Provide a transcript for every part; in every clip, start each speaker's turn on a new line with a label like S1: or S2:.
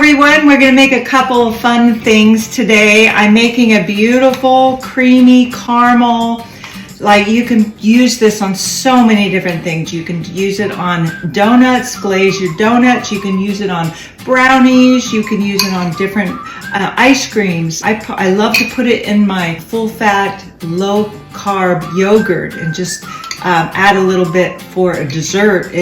S1: everyone, we're going to make a couple of fun things today. I'm making a beautiful creamy caramel. Like, you can use this on so many different things. You can use it on donuts, glaze your donuts. You can use it on brownies. You can use it on different ice creams. I love to put it in my full-fat, low-carb yogurt and just add a little bit for a dessert.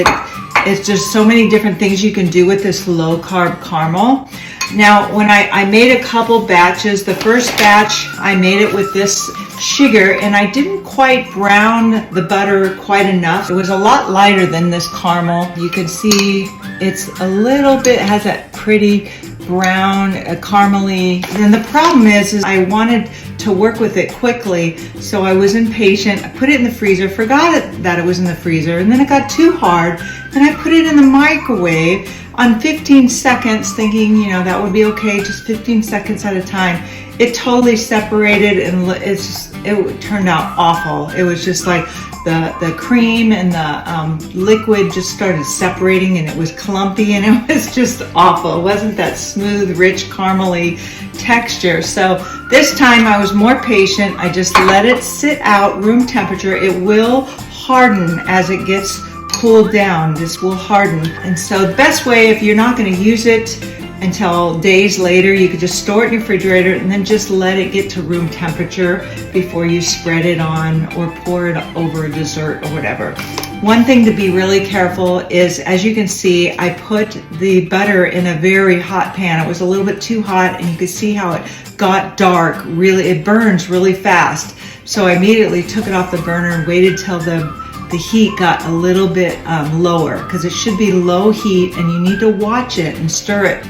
S1: It's just so many different things you can do with this low-carb caramel. Now, when I made a couple batches, the first batch I made it with this sugar, and I didn't quite brown the butter quite enough. It was a lot lighter than this caramel. You can see it's a little bit, has that pretty brown, caramely. And the problem is I wanted to work with it quickly, so I was impatient. I put it in the freezer, forgot that it was in the freezer, and then it got too hard, and I put it in the microwave on 15 seconds, thinking, you know, that would be okay, just 15 seconds at a time. It totally separated, and it turned out awful. It was just like the cream and the liquid just started separating, and it was clumpy, and it was just awful. It wasn't that smooth, rich, caramely texture. So this time I was more patient. I just let it sit out room temperature. It will harden as it gets cooled down. This will harden. And so the best way, if you're not going to use it until days later, you could just store it in your refrigerator and then just let it get to room temperature before you spread it on or pour it over a dessert or whatever. One thing to be really careful is, as you can see, I put the butter in a very hot pan. It was a little bit too hot, and you could see how it got dark. Really, it burns really fast. So I immediately took it off the burner and waited till the heat got a little bit lower, because it should be low heat, and you need to watch it and stir it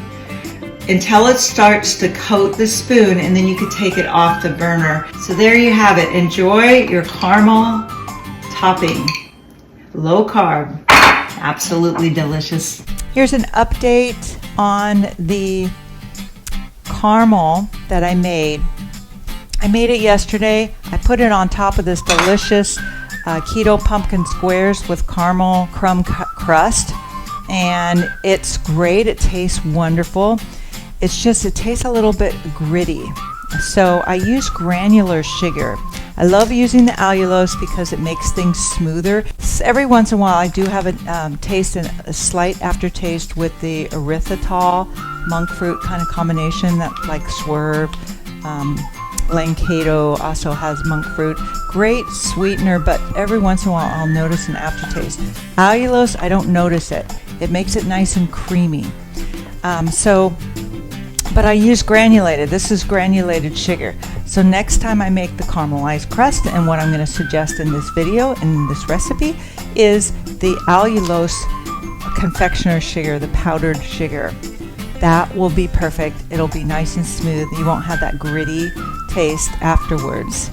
S1: until it starts to coat the spoon, and then you can take it off the burner. So there you have it. Enjoy your caramel topping. Low carb, absolutely delicious. Here's an update on the caramel that I made. I made it yesterday. I put it on top of this delicious Keto Pumpkin squares with caramel crumb crust, and it's great. It tastes wonderful. It's just, it tastes a little bit gritty. So I use granular sugar. I love using the allulose because it makes things smoother. Every once in a while I do have a taste and a slight aftertaste with the erythritol monk fruit kind of combination, that like Swerve. Keto also has monk fruit. Great sweetener, but every once in a while I'll notice an aftertaste. Allulose, I don't notice it. It makes it nice and creamy. But I use granulated. This is granulated sugar. So next time I make the caramelized crust, and what I'm going to suggest in this video, in this recipe, is the allulose confectioner sugar, the powdered sugar. That will be perfect. It'll be nice and smooth. You won't have that gritty taste afterwards.